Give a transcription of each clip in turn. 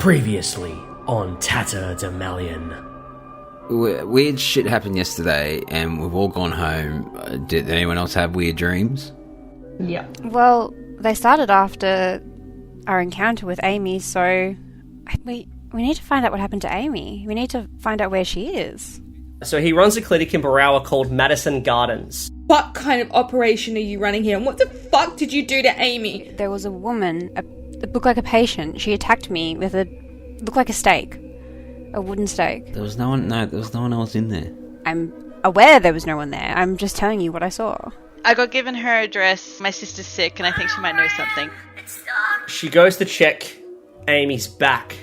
Previously on Tatterdemalion. Weird shit happened yesterday and we've all gone home. Did anyone else have weird dreams? Yeah. Well, they started after our encounter with Amy, so we need to find out what happened to Amy. We need to find out where she is. So he runs a clinic in Barawa called Madison Gardens. What kind of operation are you running here? And what the fuck did you do to Amy? There was a woman, it looked like a patient. She attacked me with looked like a stake. A wooden stake. There was no one else in there. I'm aware there was no one there. I'm just telling you what I saw. I got given her address. My sister's sick and I think she might know something. She goes to check Amy's back.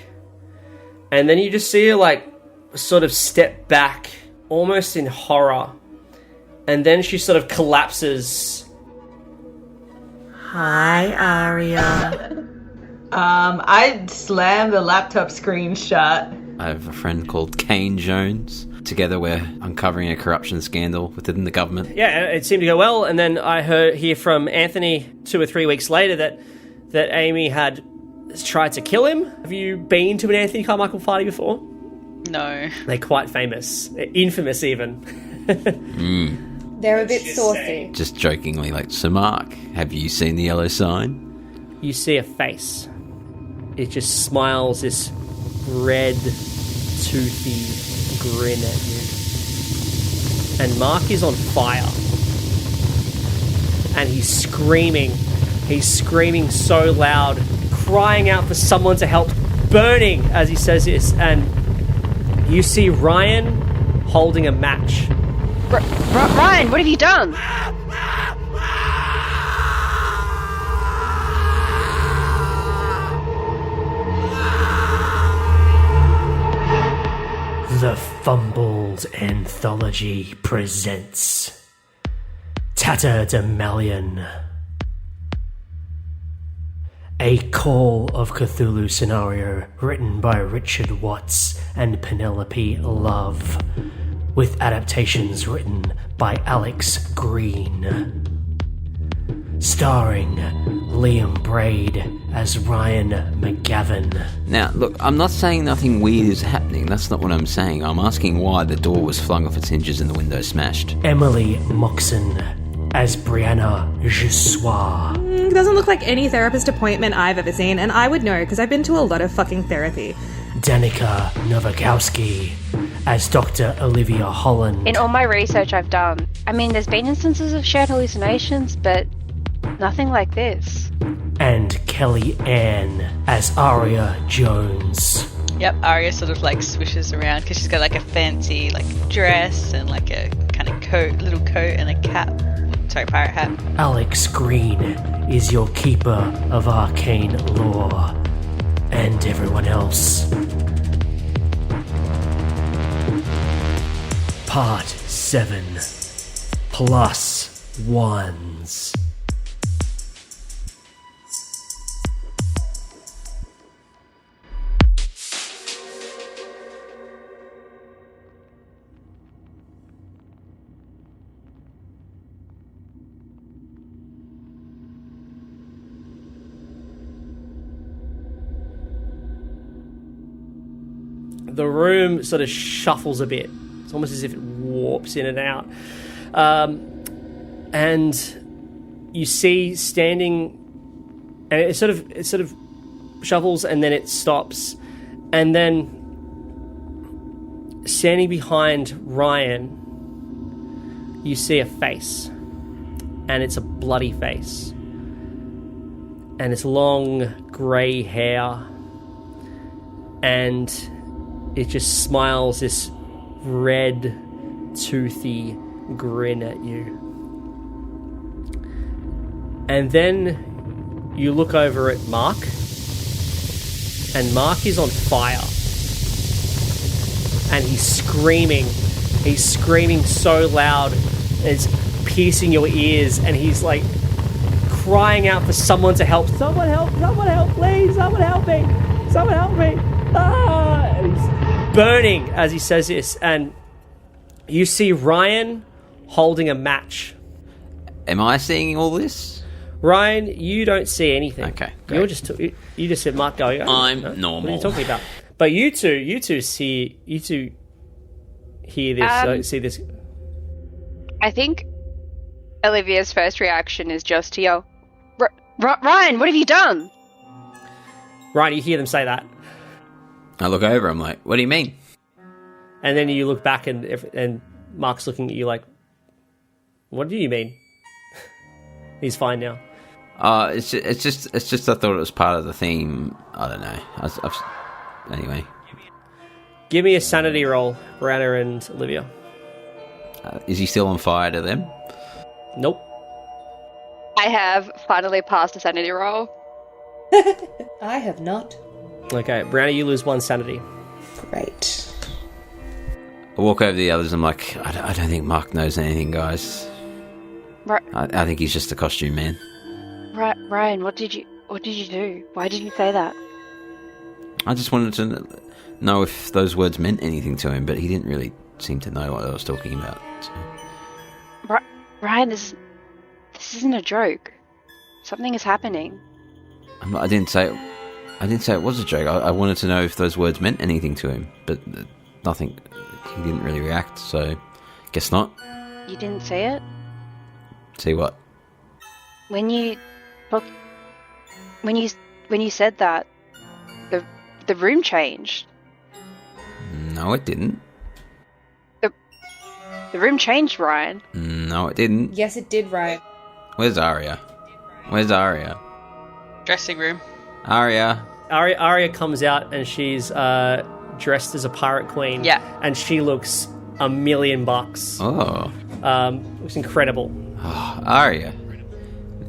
And then you just see her, sort of step back, almost in horror. And then she sort of collapses. Hi, Aria. I'd slam the laptop screen shut. I have a friend called Kane Jones. Together we're uncovering a corruption scandal within the government. Yeah, it seemed to go well. And then I hear from Anthony 2 or 3 weeks later that Amy had tried to kill him. Have you been to an Anthony Carmichael party before? No. They're quite famous. Infamous, even. They're a bit saucy. Just jokingly, so Mark, have you seen the yellow sign? You see a face. It just smiles this red, toothy grin at you. And Mark is on fire. And he's screaming. He's screaming so loud, crying out for someone to help, burning as he says this. And you see Ryan holding a match. Ryan, what have you done? The Fumbled Anthology presents Tatterdemalion, a Call of Cthulhu scenario written by Richard Watts and Penelope Love, with adaptations written by Alex Green. Starring Liam Braid as Ryan McGavin. Now, look, I'm not saying nothing weird is happening. That's not what I'm saying. I'm asking why the door was flung off its hinges and the window smashed. Emily Moxon as Brianna Jusuair. Doesn't look like any therapist appointment I've ever seen, and I would know because I've been to a lot of fucking therapy. Danica Nowakowski as Dr. Olivia Holland. In all my research I've done, there's been instances of shared hallucinations, but nothing like this. And Kelly Ann as Aria Jones. Yep, Aria sort of swishes around because she's got a fancy dress and a kind of little coat and a cap. Sorry, pirate hat. Alex Green is your keeper of arcane lore. And everyone else. Part 7. Plus ones. The room sort of shuffles a bit. It's almost as if it warps in and out. And you see standing, and it sort of shuffles and then it stops. And then standing behind Ryan, you see a face. And it's a bloody face. And it's long grey hair. And it just smiles this red, toothy grin at you. And then you look over at Mark, and Mark is on fire. And he's screaming. He's screaming so loud, it's piercing your ears, and he's crying out for someone to help. Someone help, please, someone help me. Someone help me. Ah! And he's burning as he says this, and you see Ryan holding a match. Am I seeing all this? Ryan, you don't see anything. Okay, You're great. you just said Mark going. Oh, I'm no? normal. What are you talking about? But you two hear this, see this. I think Olivia's first reaction is just to yell, Ryan, what have you done? Ryan, you hear them say that. I look over, I'm like, what do you mean? And then you look back and Mark's looking at you like, what do you mean? He's fine now. It's just I thought it was part of the theme. I don't know. Anyway. Give me a sanity roll, Brianna and Olivia. Is he still on fire to them? Nope. I have finally passed a sanity roll. I have not. Okay, Brianna, you lose 1 sanity. Great. I walk over to the others. I'm like, I don't think Mark knows anything, guys. Right. I think he's just a costume man. Ryan, what did you do? Why did you say that? I just wanted to know if those words meant anything to him, but he didn't really seem to know what I was talking about. So. Ryan, this isn't a joke. Something is happening. I didn't say it was a joke. I wanted to know if those words meant anything to him, but nothing. He didn't really react, so guess not. You didn't say it? See what? When you said that, the room changed. No, it didn't. The room changed, Ryan. No, it didn't. Yes, it did, Ryan. Where's Aria? Dressing room. Aria. Aria comes out and she's dressed as a pirate queen. Yeah. And she looks $1,000,000. Oh. Looks incredible. Oh, Aria.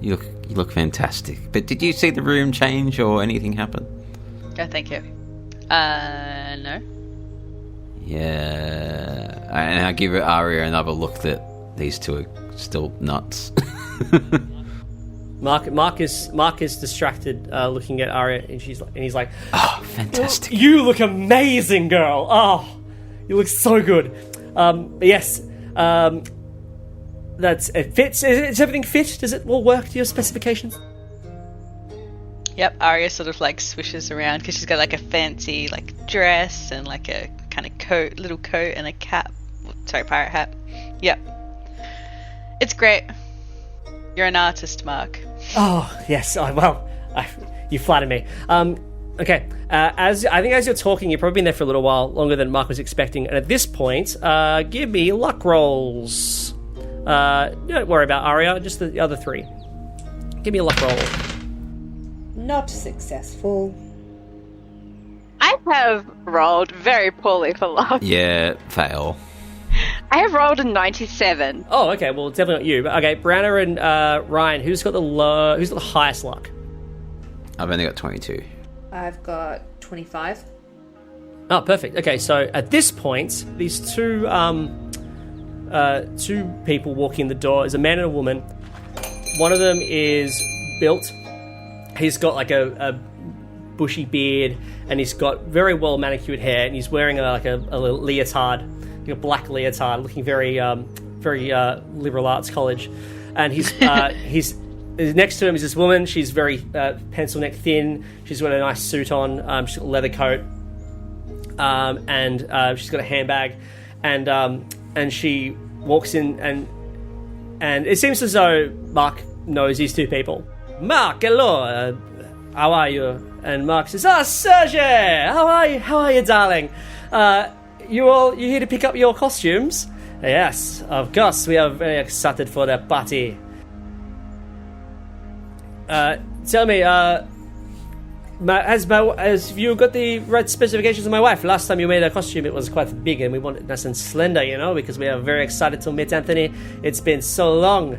You look fantastic. But did you see the room change or anything happen? Oh, thank you. No. Yeah. And I give Aria another look that these two are still nuts. Mark is distracted, looking at Aria, and he's like, oh, fantastic! You look amazing, girl. Oh, you look so good. But yes, it fits. Is everything fit? Does it all work to your specifications? Yep, Aria sort of like swishes around because she's got like a fancy like dress and like a kind of little coat and a cap. Sorry, pirate hat. Yep. It's great. You're an artist, Mark. Oh, yes. You flatter me. Okay. As you're talking, you've probably been there for a little while, longer than Mark was expecting. And at this point, give me luck rolls. Don't worry about Aria, just the other 3. Give me a luck roll. Not successful. I have rolled very poorly for luck. Yeah, fail. I have rolled a 97. Oh, okay. Well, it's definitely not you. But okay, Brianna and Ryan, who's got the highest luck? I've only got 22. I've got 25. Oh, perfect. Okay, so at this point, these two people walk in the door. There's a man and a woman. One of them is built. He's got like a bushy beard, and he's got very well manicured hair, and he's wearing a little leotard, like a black leotard, looking very liberal arts college. And he's next to him is this woman. She's very pencil neck thin. She's got a nice suit on. She's got a leather coat, and she's got a handbag, and she walks in, and it seems as though Mark knows these two people. Mark, hello. How are you? And Mark says, Serge, how are you, darling? You here to pick up your costumes? Yes, of course. We are very excited for the party. Tell me, has you got the right specifications of my wife? Last time you made a costume, it was quite big, and we want it nice and slender, because we are very excited to meet Anthony. It's been so long.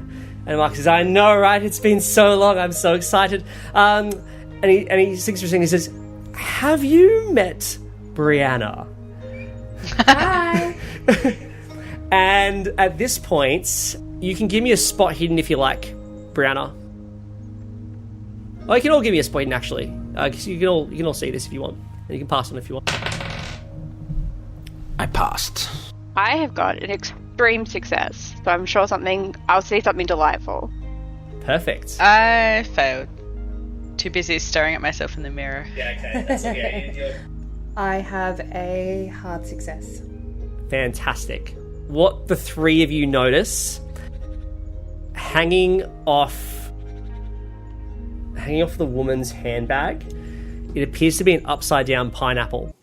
And Mark says, I know, right? It's been so long. I'm so excited. And he sings for a second. He says, have you met Brianna? Hi. And at this point, you can give me a spot hidden if you like, Brianna. Well, you can all give me a spot hidden, actually. You can all see this if you want. And you can pass on if you want. I passed. I have got an extreme success, so I'm sure I'll see something delightful. Perfect. I failed. Too busy staring at myself in the mirror. Yeah, okay. That's okay. I have a hard success. Fantastic. What the three of you notice, hanging off the woman's handbag, it appears to be an upside-down pineapple.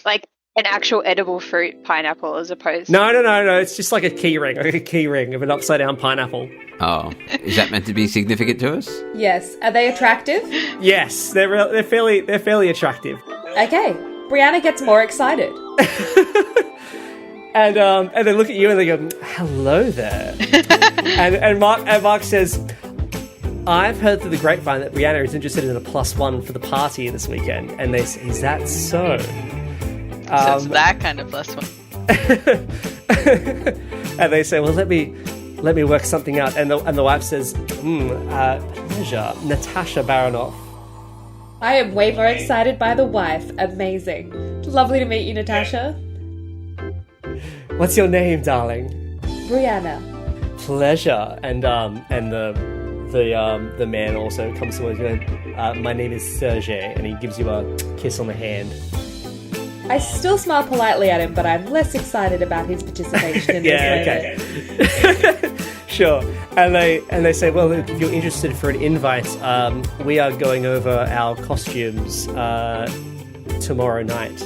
Like an actual edible fruit pineapple as opposed No. It's just like a key ring of an upside-down pineapple. Oh, is that meant to be significant to us? Yes. Are they attractive? Yes, they're fairly attractive. Okay. Brianna gets more excited. And they look at you and they go, "Hello there." and Mark says, "I've heard through the grapevine that Brianna is interested in a +1 for the party this weekend." And they say, "Is that so?" So it's that kind of +1. And they say, "Well, let me work something out." And the wife says, "Pleasure, Natasha Baronoff." I am way more excited by the wife. Amazing. Lovely to meet you, Natasha. What's your name, darling? Brianna. Pleasure. And the man also comes towards you and my name is Sergey, and he gives you a kiss on the hand. I still smile politely at him, but I'm less excited about his participation in this moment. Okay. Sure. And they say, "Well, look, if you're interested for an invite, we are going over our costumes tomorrow night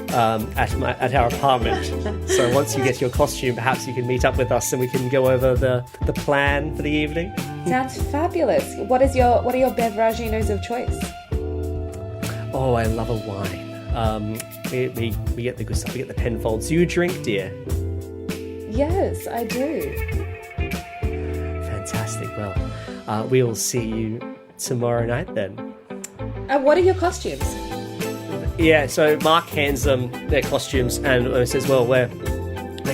at our apartment. So once you get your costume, perhaps you can meet up with us and we can go over the plan for the evening." Sounds fabulous. What are your beveraginos of choice? Oh, I love a wine. We get the good stuff. We get the Penfolds. Do you drink, dear? Yes, I do. Fantastic. Well, we'll see you tomorrow night then. What are your costumes? Yeah, so Mark hands them their costumes and says, "Well, we're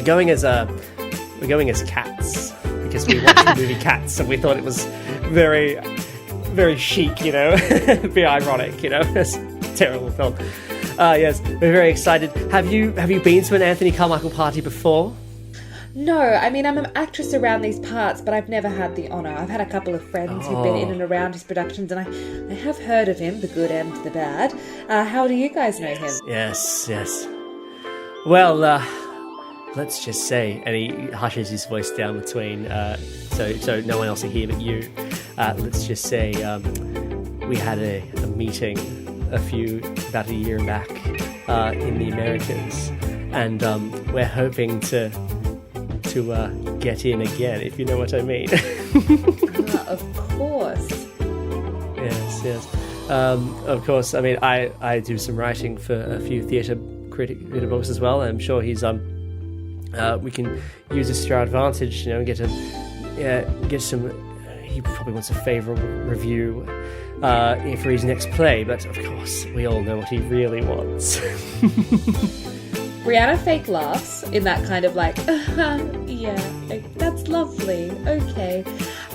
going as cats because we watched the movie Cats and we thought it was very, very chic, be ironic, It's a terrible film." Yes, we're very excited. Have you been to an Anthony Carmichael party before? No, I mean, I'm an actress around these parts, but I've never had the honour. I've had a couple of friends who've been in and around his productions, and I have heard of him, the good and the bad. How do you guys know him? Yes. Well, let's just say, and he hushes his voice down between, so no one else will hear but you. Let's just say we had a meeting about a year back in the Americas, and we're hoping to get in again, if you know what I mean. Of course. Yes. Of course. I mean, I do some writing for a few theatre books as well. I'm sure he's we can use this to our advantage. Get some. He probably wants a favourable review for his next play, but of course we all know what he really wants. Brianna fake laughs in that kind of like, yeah, that's lovely, okay.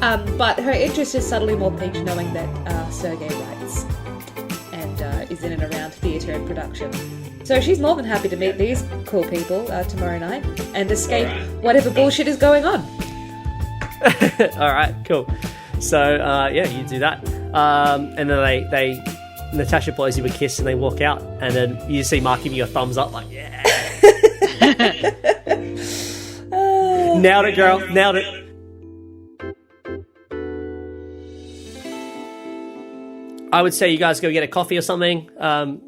But her interest is subtly more piqued knowing that Sergey writes and is in and around theatre and production. So she's more than happy to meet these cool people tomorrow night and escape whatever bullshit is going on. Alright, cool. So, you do that. And then they Natasha blows you a kiss and they walk out, and then you see Mark giving you a thumbs up like, yeah. Nailed it, girl. Nailed it. I would say you guys go get a coffee or something,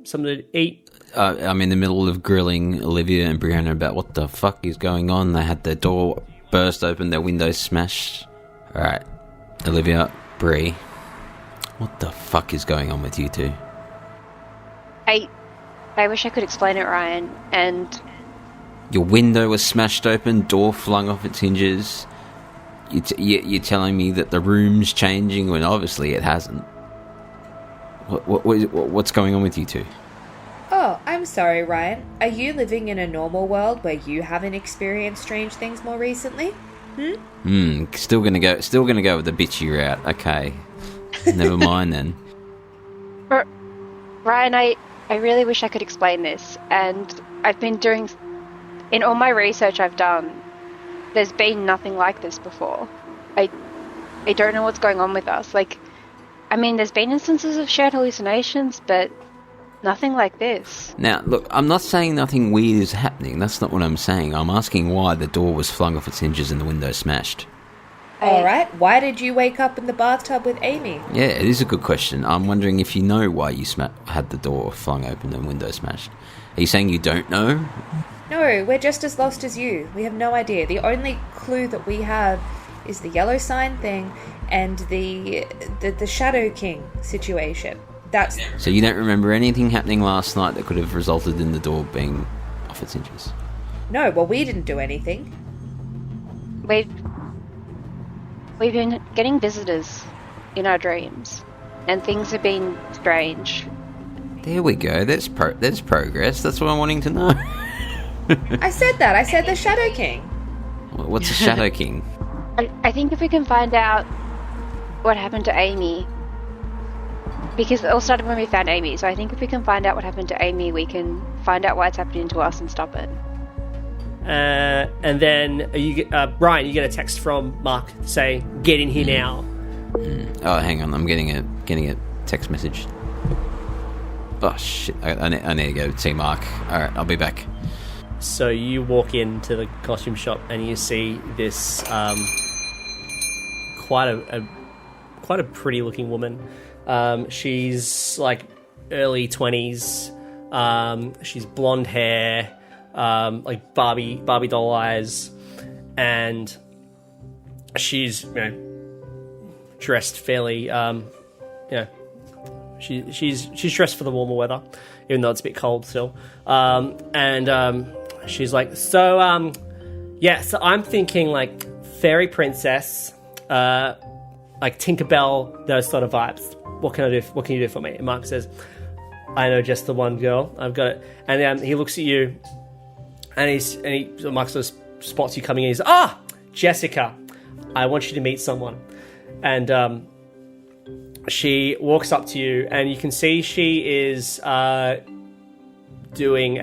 something to eat. I'm in the middle of grilling Olivia and Brianna about what the fuck is going on. They had their door burst open, their windows smashed. Alright, Olivia, Brie, what the fuck is going on with you two? I wish I could explain it, Ryan, and... Your window was smashed open, door flung off its hinges. You're telling me that the room's changing when obviously it hasn't. What's going on with you two? Oh, I'm sorry, Ryan. Are you living in a normal world where you haven't experienced strange things more recently? Still gonna go with the bitchy route. Okay. Never mind then. Ryan, I really wish I could explain this, and I've been doing... In all my research I've done, there's been nothing like this before. I don't know what's going on with us. Like, I mean, there's been instances of shared hallucinations, but nothing like this. Now, look, I'm not saying nothing weird is happening. That's not what I'm saying. I'm asking why the door was flung off its hinges and the window smashed. Alright, why did you wake up in the bathtub with Amy? Yeah, it is a good question. I'm wondering if you know why you had the door flung open and window smashed. Are you saying you don't know? No, we're just as lost as you. We have no idea. The only clue that we have is the yellow sign thing and the Shadow King situation. That's... So you don't remember anything happening last night that could have resulted in the door being off its hinges? No, well, we didn't do anything. We've been getting visitors in our dreams, and things have been strange. There we go. There's progress. That's what I'm wanting to know. I said that. I said the Shadow King. What's a Shadow King? I think if we can find out what happened to Amy, because it all started when we found Amy, so I think if we can find out what happened to Amy, we can find out why it's happening to us and stop it. And then Brian, you get a text from Mark to say, "Get in here now." Oh, hang on, I'm getting a text message. Oh shit! I need to go see Mark. All right, I'll be back. So you walk into the costume shop and you see this quite a pretty looking woman. She's like early 20s. She's blonde hair. Like Barbie doll eyes, and she's dressed fairly. She's dressed for the warmer weather, even though it's a bit cold still. She's like, so I'm thinking like fairy princess, like Tinkerbell, those sort of vibes. What can I do? What can you do for me? And Mark says, I know just the one girl. I've got it. And he looks at you. And Mark sort of spots you coming in. He's Jessica, I want you to meet someone. And she walks up to you, and you can see she is doing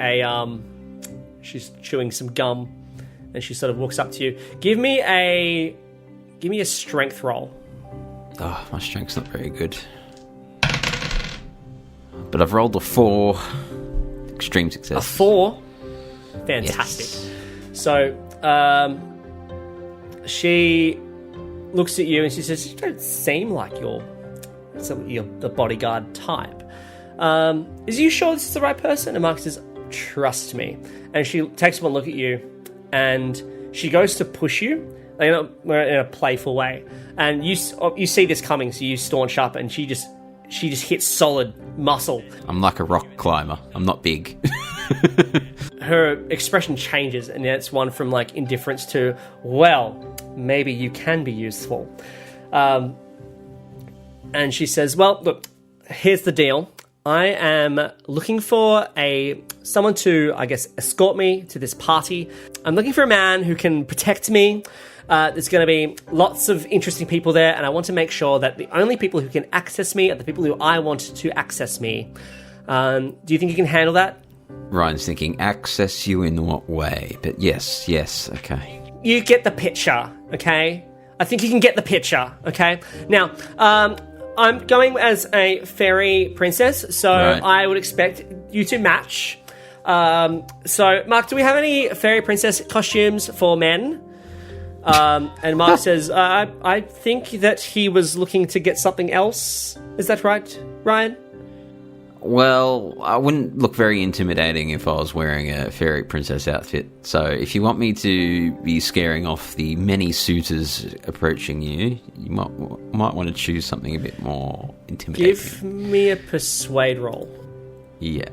she's chewing some gum, and she sort of walks up to you. Give me a strength roll. Oh, my strength's not very good, but I've rolled a 4. Extreme success. A 4. Fantastic. Yes. So she looks at you and she says, "You don't seem like you're the bodyguard type. Are you sure this is the right person?" And Mark says, "Trust me." And she takes one look at you and she goes to push you in a playful way. And you see this coming, so you staunch up, and she just hits solid muscle. I'm like a rock climber. I'm not big. Her expression changes, and it's one from like indifference to, well, maybe you can be useful. And she says, well, look, here's the deal. I am looking for someone to, I guess, escort me to this party. I'm looking for a man who can protect me. There's going to be lots of interesting people there, and I want to make sure that the only people who can access me are the people who I want to access me. Do you think you can handle that? Ryan's thinking, access you in what way? But yes, okay. You get the picture, okay? I think you can get the picture, okay? Now, I'm going as a fairy princess, so right. I would expect you to match. So, Mark, do we have any fairy princess costumes for men? And Mark says, I think that he was looking to get something else. Is that right, Ryan? Well, I wouldn't look very intimidating if I was wearing a fairy princess outfit. So if you want me to be scaring off the many suitors approaching you, you might want to choose something a bit more intimidating. Give me a persuade roll. Yeah.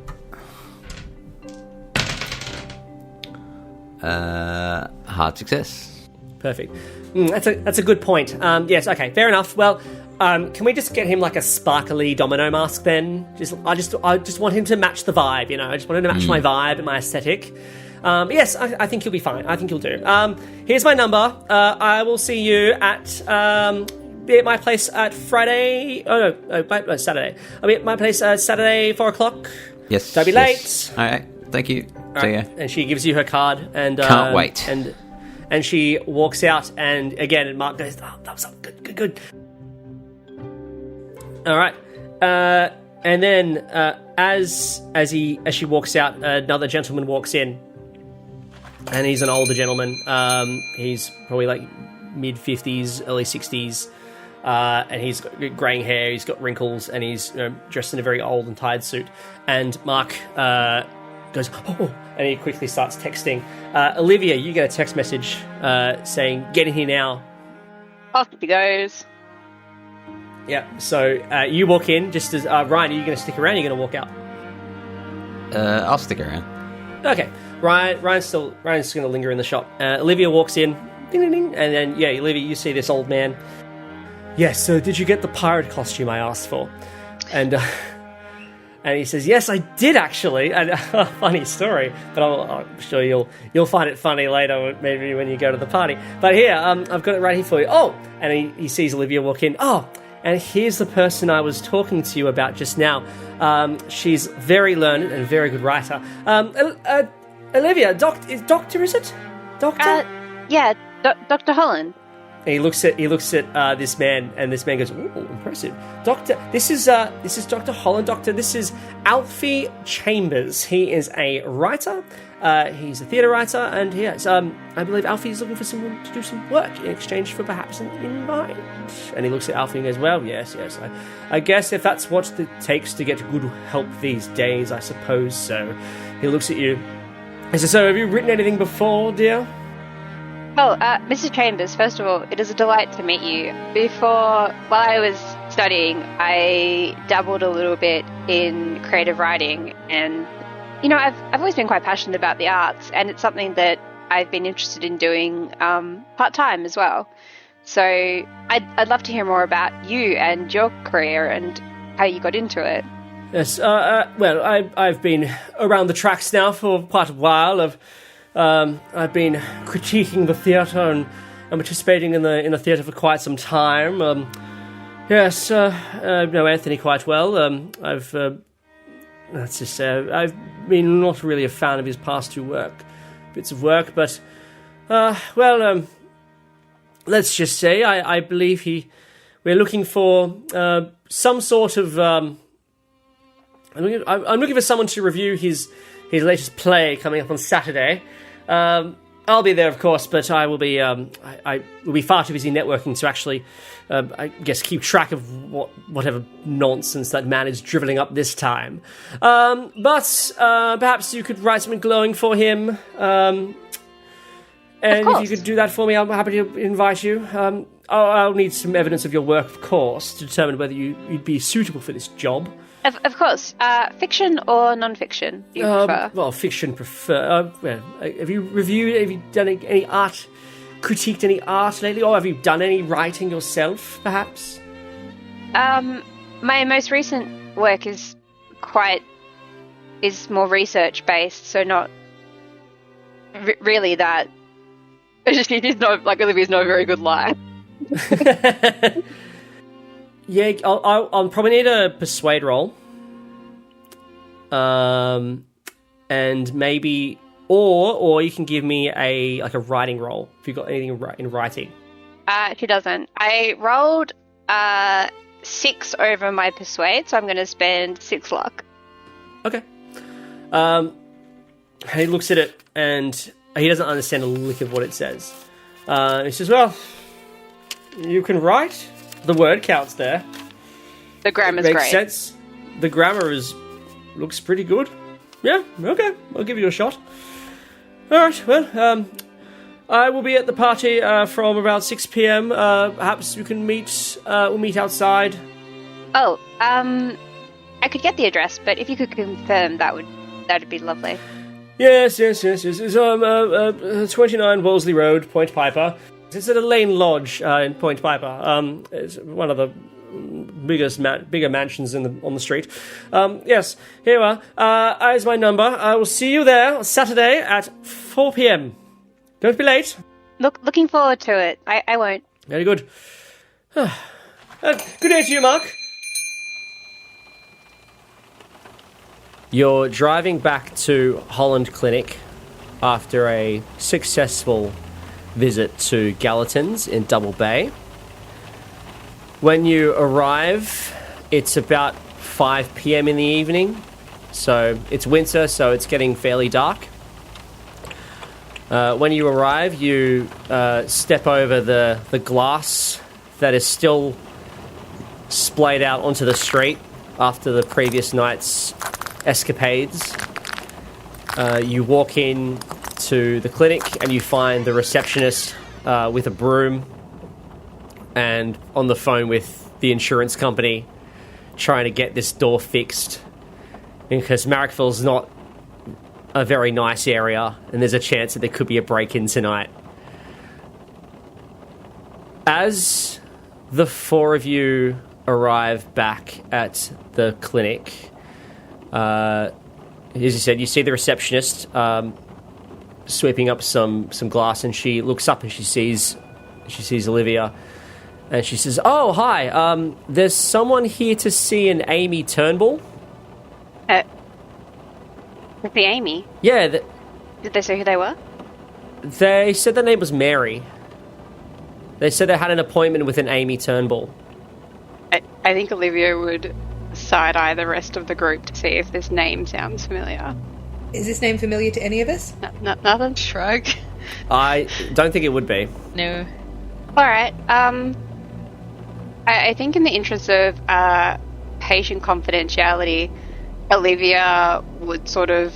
Hard success. Perfect. That's a good point. Yes, okay, fair enough. Well, can we just get him like a sparkly domino mask then? I just want him to match the vibe, you know. I just want him to match my vibe and my aesthetic. Yes, I think he'll be fine. I think he'll do. Here's my number. I will see you at my place at Friday. Oh no, Saturday. I'll be at my place Saturday 4:00. Yes. Don't be late. All right. Thank you. See ya. And she gives you her card and can't wait. And she walks out, and again, and Mark goes, "Oh, thumbs up, good. All right." And then as she walks out, another gentleman walks in, and he's an older gentleman. He's probably like mid-50s, early 60s, and he's got greying hair, he's got wrinkles, and he's dressed in a very old and tired suit. And Mark goes, "Oh," and he quickly starts texting. Olivia, you get a text message saying, "Get in here now." Off he goes. Yeah, so you walk in just as... Ryan, are you going to stick around or are you going to walk out? I'll stick around. Okay, Ryan's going to linger in the shop. Olivia walks in, ding, ding, ding, and then, yeah, Olivia, you see this old man. "Yes, so did you get the pirate costume I asked for?" And he says, "Yes, I did, actually." And funny story, but I'm sure you'll find it funny later, maybe when you go to the party. But here, I've got it right here for you. Oh, and he sees Olivia walk in. "Oh, and here's the person I was talking to you about just now. She's very learned and a very good writer. Olivia, doctor, is it? Doctor?" Yeah, Dr. Holland. And he looks at this man, and this man goes, "Ooh, impressive, Doctor. This is Dr. Holland. Doctor, this is Alfie Chambers. He is a writer. He's a theatre writer, and yes, I believe Alfie's looking for someone to do some work in exchange for perhaps an invite." And he looks at Alfie and goes, "Well, yes. I guess if that's what it takes to get good help these days, I suppose so." He looks at you. He says, "So, have you written anything before, dear?" Oh, Mrs. Chambers, first of all, it is a delight to meet you. While I was studying, I dabbled a little bit in creative writing, and, I've always been quite passionate about the arts, and it's something that I've been interested in doing part-time as well. So I'd love to hear more about you and your career and how you got into it. Yes, well, I've been around the tracks now for quite a while. I've been critiquing the theatre and participating in the theatre for quite some time. Yes, I know Anthony quite well. I've been not really a fan of his past bits of work, but let's just say I believe we're looking for some sort of. I'm looking for someone to review his latest play coming up on Saturday. I'll be there, of course, but I will be far too busy networking to actually, I guess, keep track of whatever nonsense that man is drivelling up this time. But perhaps you could write something glowing for him. And if you could do that for me, I'm happy to invite you. I'll need some evidence of your work, of course, to determine whether you'd be suitable for this job. Of course. Fiction or non-fiction do you prefer? Well, fiction prefer. Have you done any art, critiqued any art lately, or have you done any writing yourself, perhaps? My most recent work is more research-based, so not really that. It's not, like, Olivia's not a very good lie. Yeah, I'll probably need a persuade roll. And maybe, or you can give me a writing roll if you've got anything in writing. She doesn't. I rolled 6 over my persuade, so I'm going to spend 6 luck. Okay. He looks at it and he doesn't understand a lick of what it says. He says, "Well, you can write. The word counts there. The grammar's great. Makes Sense. The grammar looks pretty good. Yeah, okay. I'll give you a shot. Alright, well, I will be at the party from about 6 p.m. Perhaps you can we'll meet outside." Oh, I could get the address, but if you could confirm, that'd be lovely. Yes. It's 29 Wolseley Road, Point Piper. It's at a Lane Lodge in Point Piper. It's one of the bigger mansions on the street. Yes, here you are. Here's my number. I will see you there Saturday at 4 p.m. Don't be late. Looking forward to it. I won't. Very good. Good day to you, Mark. You're driving back to Holland Clinic after a successful visit to Gallatin's in Double Bay. When you arrive, it's about 5 p.m. in the evening. So it's winter, so it's getting fairly dark. When you arrive, you step over the glass that is still splayed out onto the street after the previous night's escapades. You walk in to the clinic and you find the receptionist with a broom and on the phone with the insurance company trying to get this door fixed, because Marrickville's not a very nice area and there's a chance that there could be a break-in tonight. As the four of you arrive back at the clinic, as you said, you see the receptionist sweeping up some glass, and she looks up and she sees Olivia, and she says, "Oh, hi. There's someone here to see an Amy Turnbull." With the Amy? Yeah. Did they say who they were? They said their name was Mary. They said they had an appointment with an Amy Turnbull. I think Olivia would side-eye the rest of the group to see if this name sounds familiar. Is this name familiar to any of us? Nothing? Shrug. I don't think it would be. No. Alright, I think in the interest of patient confidentiality, Olivia would sort of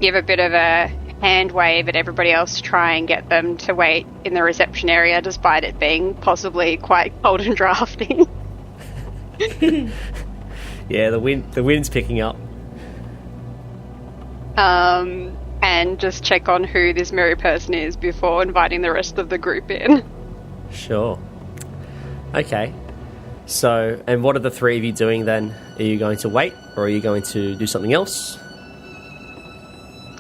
give a bit of a hand wave at everybody else to try and get them to wait in the reception area, despite it being possibly quite cold and drafty. Yeah, the wind's picking up. And just check on who this Mary person is before inviting the rest of the group in. Sure. Okay. So, and what are the three of you doing then? Are you going to wait, or are you going to do something else?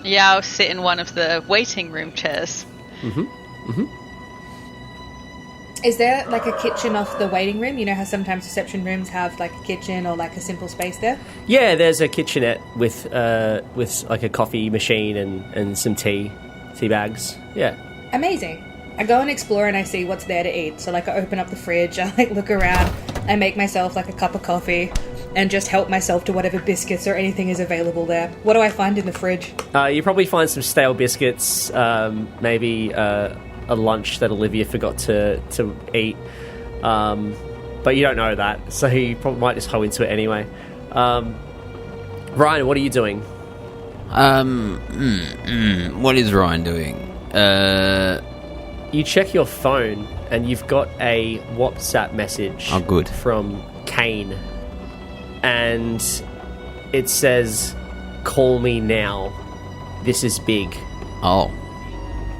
Yeah, I'll sit in one of the waiting room chairs. Is there like a kitchen off the waiting room? You know how sometimes reception rooms have like a kitchen or like a simple space there? Yeah, there's a kitchenette with like a coffee machine and some tea bags. Yeah. Amazing. I go and explore and I see what's there to eat. So like I open up the fridge, I like look around, I make myself like a cup of coffee and just help myself to whatever biscuits or anything is available there. What do I find in the fridge? You probably find some stale biscuits, maybe a lunch that Olivia forgot to eat. But you don't know that, so you probably might just hoe into it anyway. Ryan, what are you doing? What is Ryan doing? You check your phone and you've got a WhatsApp message. Oh, good. From Kane. And it says, "Call me now. This is big." Oh.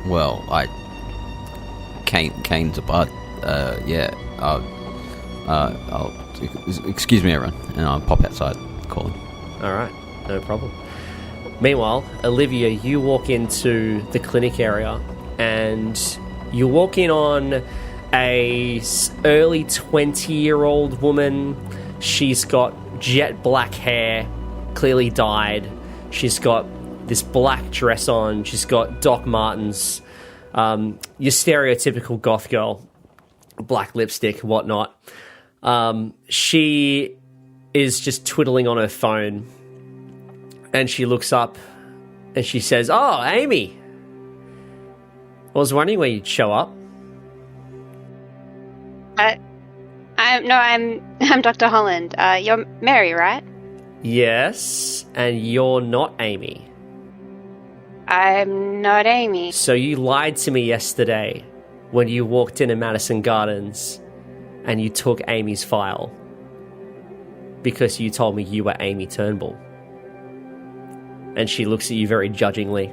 Well, Kane's a bud. Yeah. I'll excuse me, everyone, and I'll pop outside, call him. Alright, no problem. Meanwhile, Olivia, you walk into the clinic area and you walk in on a early 20-year-old woman. She's got jet black hair, clearly dyed. She's got this black dress on. She's got Doc Martens. Your stereotypical goth girl. Black lipstick, whatnot. She is just twiddling on her phone. And she looks up and she says, "Oh, Amy. I was wondering where you'd show up." I'm Dr. Holland. You're Mary, right? Yes, and you're not Amy. I'm not Amy. So you lied to me yesterday when you walked in at Madison Gardens and you took Amy's file because you told me you were Amy Turnbull. And she looks at you very judgingly.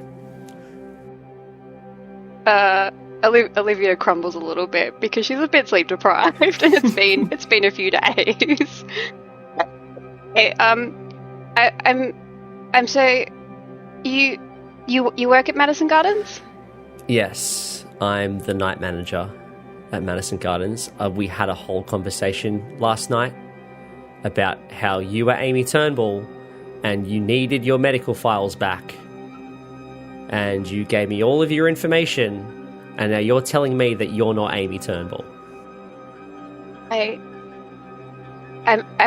Olivia crumbles a little bit because she's a bit sleep deprived and it's been a few days. Hey, I'm so you work at Madison Gardens? Yes, I'm the night manager at Madison Gardens. We had a whole conversation last night about how you were Amy Turnbull and you needed your medical files back. And you gave me all of your information And now you're telling me that you're not Amy Turnbull. I'm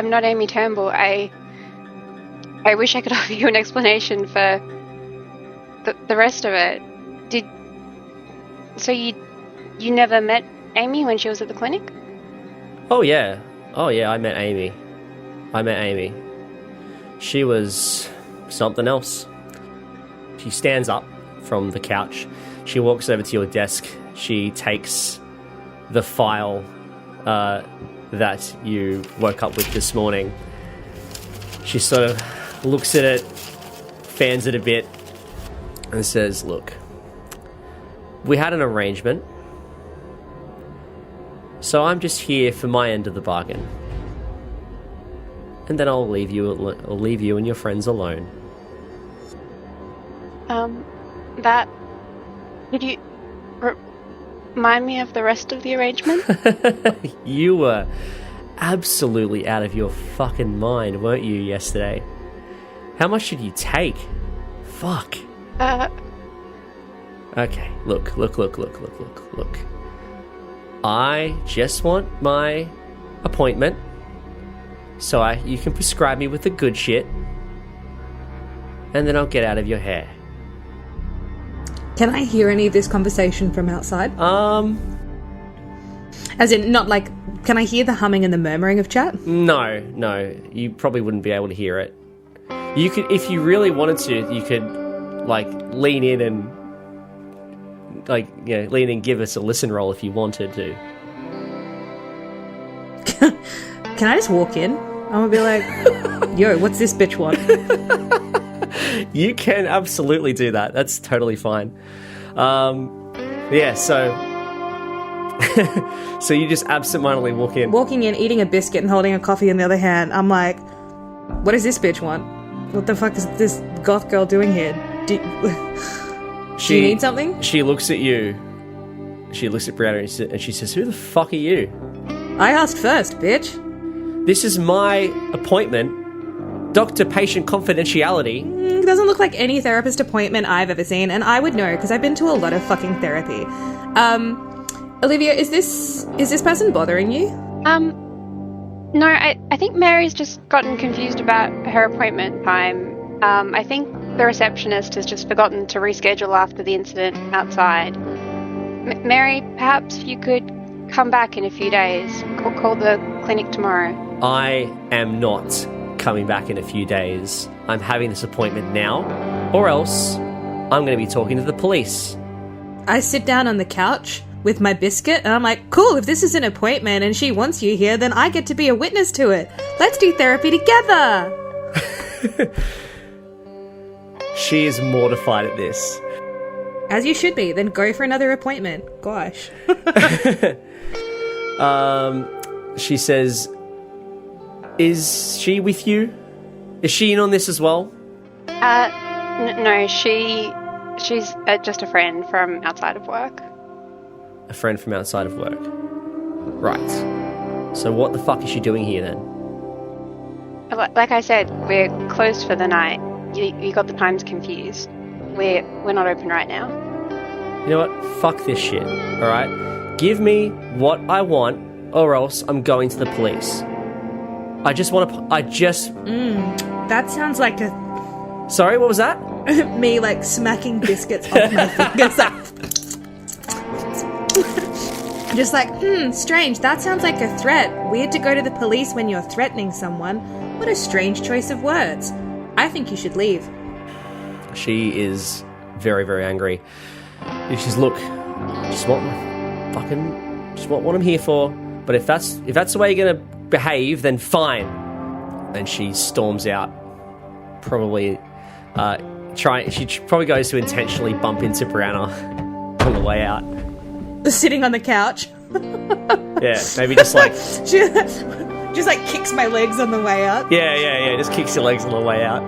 not Amy Turnbull. I wish I could offer you an explanation for the rest of it. So you never met Amy when she was at the clinic? Oh yeah, I met Amy. She was something else. She stands up from the couch. She walks over to your desk. She takes the file that you woke up with this morning. She sort of looks at it, fans it a bit, and says, look, we had an arrangement, so I'm just here for my end of the bargain. And then I'll leave you and your friends alone. Could you remind me of the rest of the arrangement? You were absolutely out of your fucking mind, weren't you, yesterday? How much did you take? Fuck. Okay, look. I just want my appointment so you can prescribe me with the good shit, and then I'll get out of your hair. Can I hear any of this conversation from outside? As in, not like, can I hear the humming and the murmuring of chat? No, you probably wouldn't be able to hear it. You could, if you really wanted to, you could, like, lean in and, like, you know, lean and give us a listen roll if you wanted to. Can I just walk in? I'm gonna be like, yo, what's this bitch want? You can absolutely do that. That's totally fine. Yeah, so you just absentmindedly walk in. Walking in, eating a biscuit and holding a coffee in the other hand, I'm like, what does this bitch want? What the fuck is this goth girl doing here? Do you need something? She looks at you. She looks at Brianna and she says, who the fuck are you? I asked first, bitch. This is my appointment. Doctor-patient confidentiality. It doesn't look like any therapist appointment I've ever seen, and I would know because I've been to a lot of fucking therapy. Olivia, is this person bothering you? No, I think Mary's just gotten confused about her appointment time. I think the receptionist has just forgotten to reschedule after the incident outside. Mary, perhaps you could come back in a few days. Call the clinic tomorrow. I am not coming back in a few days. I'm having this appointment now, or else I'm going to be talking to the police. I sit down on the couch with my biscuit and I'm like, cool, if this is an appointment and she wants you here, then I get to be a witness to it. Let's do therapy together. She is mortified at this. As you should be. Then go for another appointment. Gosh. She says, is she with you? Is she in on this as well? No, she's just a friend from outside of work. A friend from outside of work. Right. So what the fuck is she doing here then? Like I said, we're closed for the night. You got the times confused. We're not open right now. You know what? Fuck this shit. Alright? Give me what I want, or else I'm going to the police. I just want to... that sounds like a... Sorry, what was that? Me, like, smacking biscuits off my fingers. Just like, strange, that sounds like a threat. Weird to go to the police when you're threatening someone. What a strange choice of words. I think you should leave. She is very, very angry. She's, look, just what I'm here for. But if that's the way you're gonna behave, then fine. And she storms out. Probably she probably goes to intentionally bump into Brianna on the way out. Sitting on the couch. Yeah, maybe just like she just like kicks my legs on the way out. Yeah. Just kicks your legs on the way out.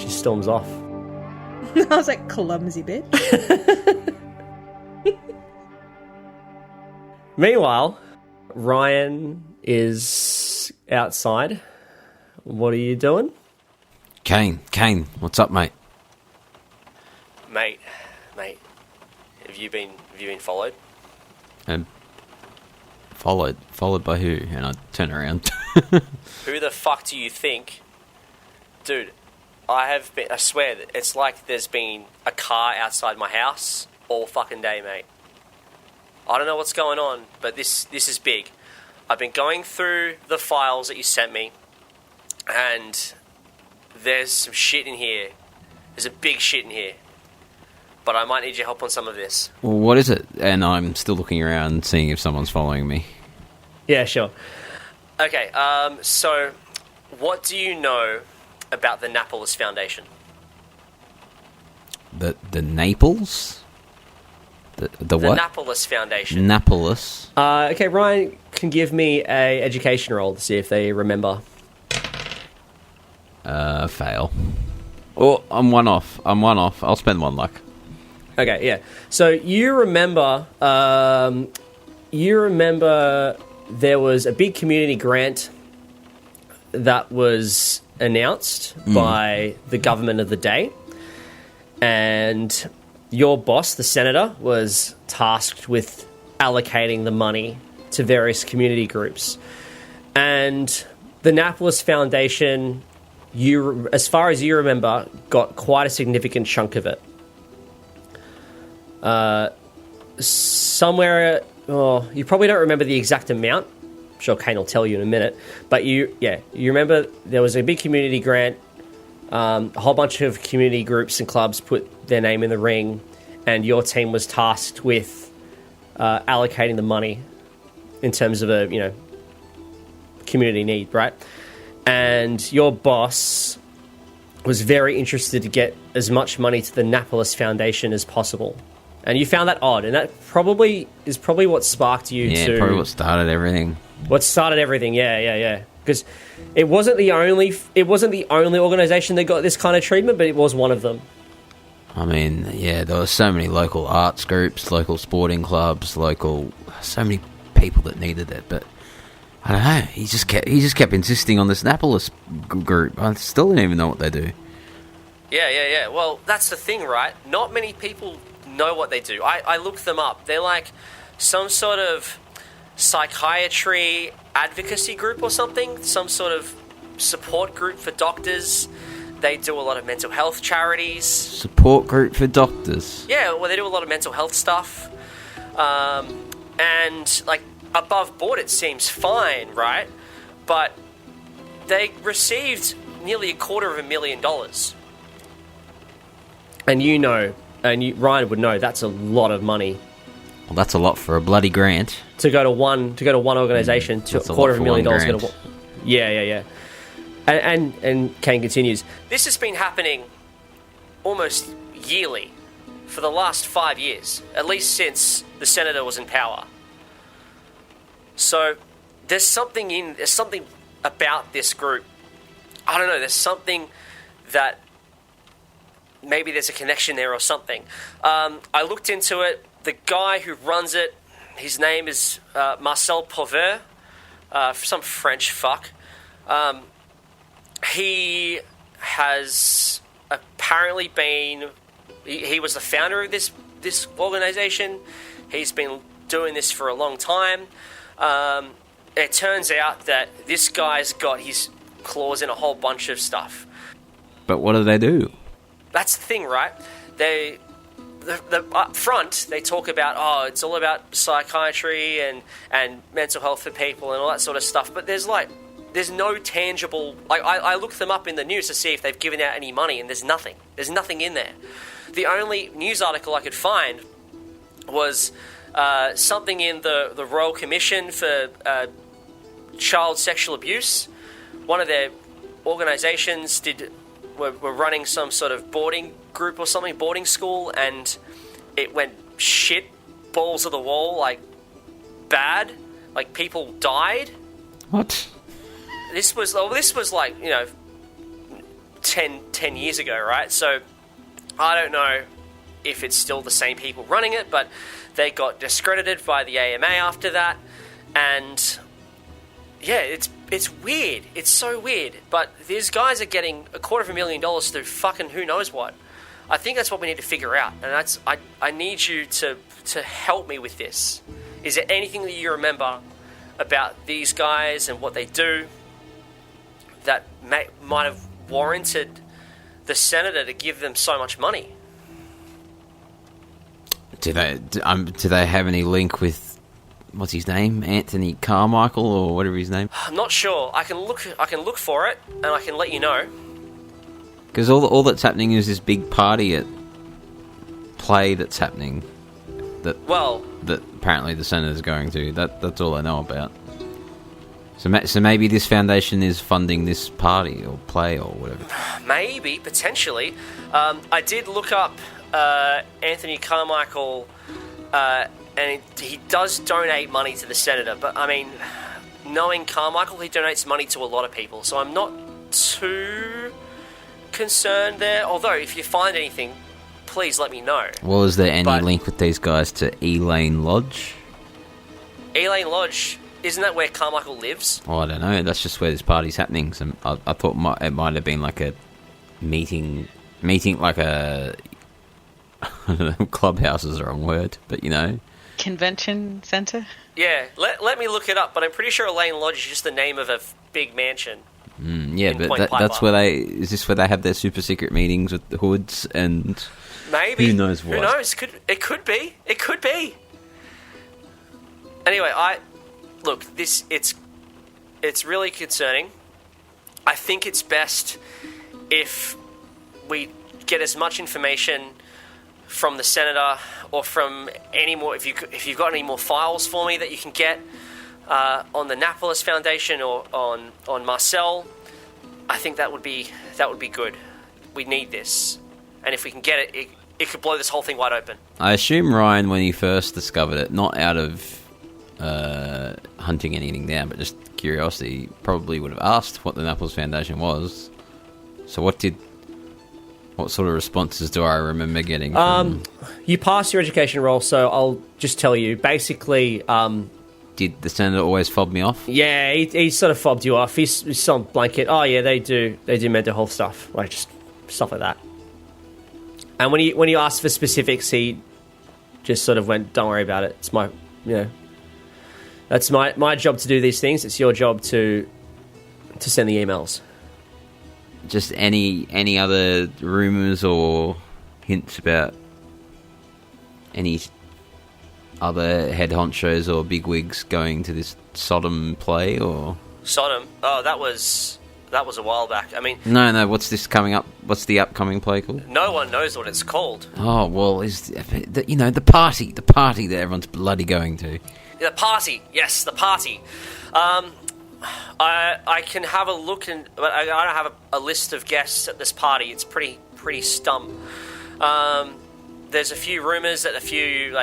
She storms off. I was like, clumsy bitch. Meanwhile, Ryan is outside. What are you doing? Kane, what's up, mate? Mate, Have you been followed? And followed by who? And I turn around. Who the fuck do you think? Dude, I swear, it's like there's been a car outside my house all fucking day, mate. I don't know what's going on, but this is big. I've been going through the files that you sent me, and there's some shit in here. There's a big shit in here. But I might need your help on some of this. Well, what is it? And I'm still looking around, seeing if someone's following me. Yeah, sure. Okay, so what do you know about the Napolis Foundation? The Naples? The what? The Napolis Foundation. Napolis. Okay, Ryan can give me a education roll to see if they remember. Fail. Oh, I'm one off. I'll spend one luck. Okay, yeah. So you remember there was a big community grant that was announced by the government of the day, and your boss, the senator, was tasked with allocating the money to various community groups. And the Napolis Foundation, as far as you remember, got quite a significant chunk of it. You probably don't remember the exact amount. I'm sure Kane will tell you in a minute. But you remember there was a big community grant. A whole bunch of community groups and clubs put their name in the ring, and your team was tasked with allocating the money in terms of a community need, right? And your boss was very interested to get as much money to the Napolis Foundation as possible. And you found that odd, and that is probably what sparked you to... Yeah, probably what started everything. What started everything, yeah. Because it wasn't the only organisation that got this kind of treatment, but it was one of them. I mean, yeah, there were so many local arts groups, local sporting clubs, so many people that needed it, but I don't know. He just kept insisting on this Napolis group. I still don't even know what they do. Yeah. Well, that's the thing, right? Not many people know what they do. I looked them up. They're like some sort of psychiatry advocacy group or something, some sort of support group for doctors. They do a lot of mental health charities. Support group for doctors? Yeah, well, they do a lot of mental health stuff. And, above board it seems fine, right? But they received nearly $250,000. And Ryan would know that's a lot of money. Well, that's a lot for a bloody grant. To go to one organisation, to $250,000. Yeah. And Kane continues. This has been happening almost yearly for the last 5 years, at least since the senator was in power. So there's something about this group. I don't know. There's something that maybe there's a connection there or something. I looked into it. The guy who runs it, his name is Marcel Pauvert, some French fuck. He has apparently been... He was the founder of this organisation. He's been doing this for a long time. It turns out that this guy's got his claws in a whole bunch of stuff. But what do they do? That's the thing, right? The up front, they talk about, it's all about psychiatry and mental health for people and all that sort of stuff. But there's no tangible... I looked them up in the news to see if they've given out any money, and there's nothing. There's nothing in there. The only news article I could find was something in the Royal Commission for Child Sexual Abuse. One of their organisations were running some sort of boarding group or something, boarding school, and it went shit, balls of the wall, bad. People died. What? This was 10 years ago, right? So I don't know if it's still the same people running it, but they got discredited by the AMA after that, and yeah, it's weird. It's so weird. But these guys are getting $250,000 through fucking who knows what. I think that's what we need to figure out, and I need you to help me with this. Is there anything that you remember about these guys and what they do that might have warranted the senator to give them so much money? Do they have any link with what's his name, Anthony Carmichael or whatever his name? I'm not sure. I can look for it and I can let you know. Because all that's happening is this big party at play that's happening. That apparently the senator's going to. That's all I know about. So maybe this foundation is funding this party or play or whatever. Maybe, potentially. I did look up Anthony Carmichael, and he does donate money to the senator. But I mean, knowing Carmichael, he donates money to a lot of people. So I'm not too concerned there. Although, if you find anything, please let me know. Well, is there any link with these guys to Elaine Lodge? Elaine Lodge, isn't that where Carmichael lives? Oh, I don't know. That's just where this party's happening. So I thought it might have been like a meeting like a... I don't know, clubhouse is the wrong word, but you know. Convention centre? Yeah, let me look it up, but I'm pretty sure Elaine Lodge is just the name of a big mansion. Yeah, but that's where is this where they have their super secret meetings with the hoods and... Maybe. Who knows what? Who knows? It could be. It could be. Anyway, look, it's really concerning. I think it's best if we get as much information from the senator or from any more, if you've got any more files for me that you can get on the Napolis Foundation or on Marcel, I think that would be good. We need this, and if we can get it, it could blow this whole thing wide open. I assume Ryan, when he first discovered it, not out of hunting anything down, but just curiosity, probably would have asked what the Napolis Foundation was. So what sort of responses do I remember getting from... You passed your education roll, so I'll just tell you. Basically... Did the senator always fob me off? Yeah, he sort of fobbed you off. He's some blanket. Oh, yeah, they do mental health stuff. Like, just stuff like that. And when you asked for specifics, he just sort of went, don't worry about it. It's my... That's my job to do these things. It's your job to send the emails. Just any other rumours or hints about any other head honchos or bigwigs going to this Sodom play, or... Sodom? Oh, that was a while back. I mean... No, what's this coming up? What's the upcoming play called? No one knows what it's called. Oh, well, the party that everyone's bloody going to. The party, yes, the party. I can have a look, but I don't have a list of guests at this party. It's pretty stump. There's a few rumours that a few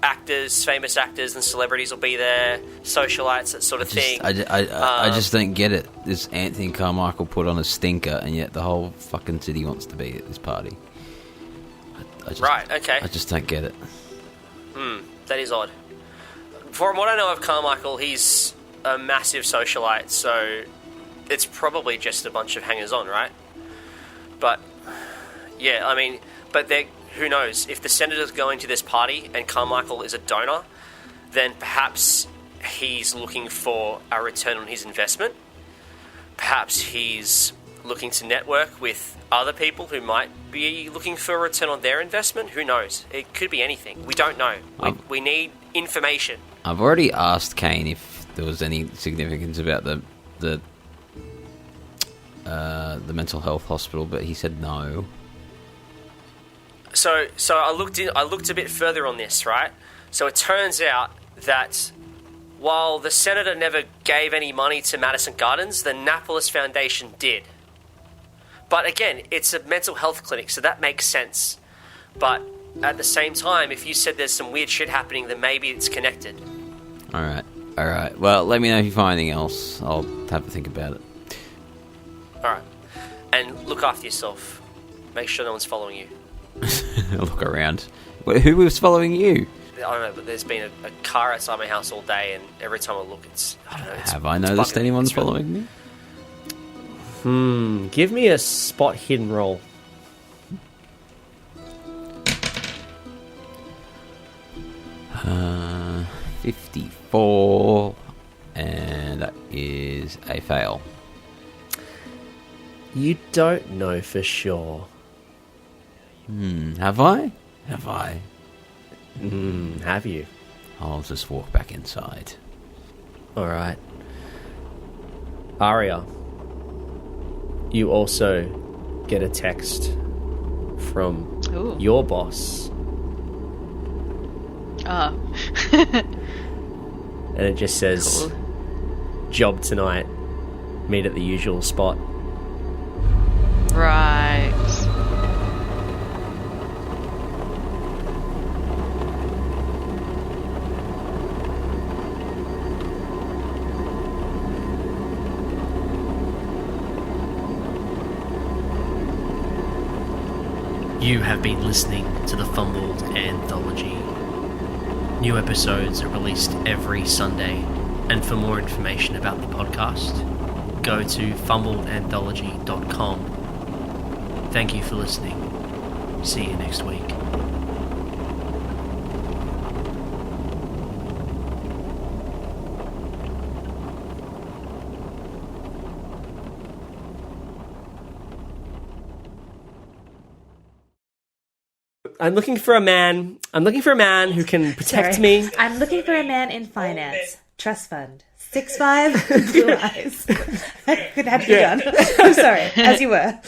famous actors and celebrities will be there, socialites, that sort of thing. I just don't get it. This Anthony Carmichael put on a stinker, and yet the whole fucking city wants to be at this party. Right, okay. I just don't get it. That is odd. From what I know of Carmichael, he's a massive socialite, so it's probably just a bunch of hangers-on, right? But, yeah, I mean, who knows? If the senator's going to this party and Carmichael is a donor, then perhaps he's looking for a return on his investment. Perhaps he's looking to network with other people who might be looking for a return on their investment. Who knows? It could be anything. We don't know. We need information. I've already asked Kane if there was any significance about the mental health hospital, but he said no. So I looked a bit further on this, right? So it turns out that while the senator never gave any money to Madison Gardens, the Napolis Foundation did. But again, it's a mental health clinic, so that makes sense. But at the same time, if you said there's some weird shit happening, then maybe it's connected. All right. Well, let me know if you find anything else. I'll have a think about it. All right. And look after yourself. Make sure no one's following you. Look around. Who was following you? I don't know, but there's been a car outside my house all day, and every time I look, I don't know. Have I noticed anyone's following me? Give me a spot hidden roll. 54, and that is a fail. You don't know for sure. Have I? Have I? Have you? I'll just walk back inside. All right. Aria, you also get a text from your boss. Oh. And it just says, Cool. job tonight, meet at the usual spot. Right. You have been listening to the Fumbled Anthology. New episodes are released every Sunday, and for more information about the podcast, go to fumbledanthology.com. Thank you for listening. See you next week. I'm looking for a man who can protect Sorry. me. I'm looking for a man in finance. Trust fund. 6'5", blue eyes. Good, have you done? I'm sorry, as you were.